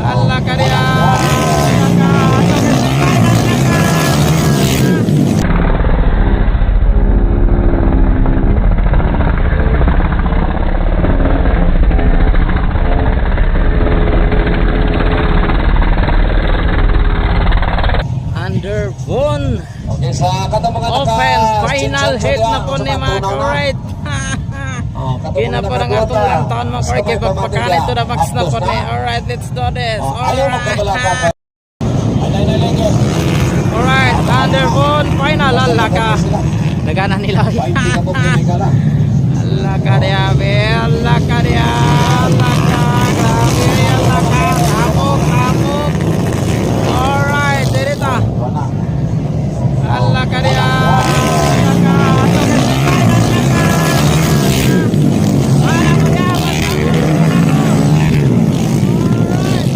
Allah ka dia. Underbone. Okay, sa katong mga Open final hit na po ni mga correct. Gina po ng atong lantaon mga correct. Kaya pagpakanit to the max na po ni. Alright, let's do this. Alright. Alright, Underbone final. Allah ka. Nagana nila. Allah ka dia. Allah ka dia.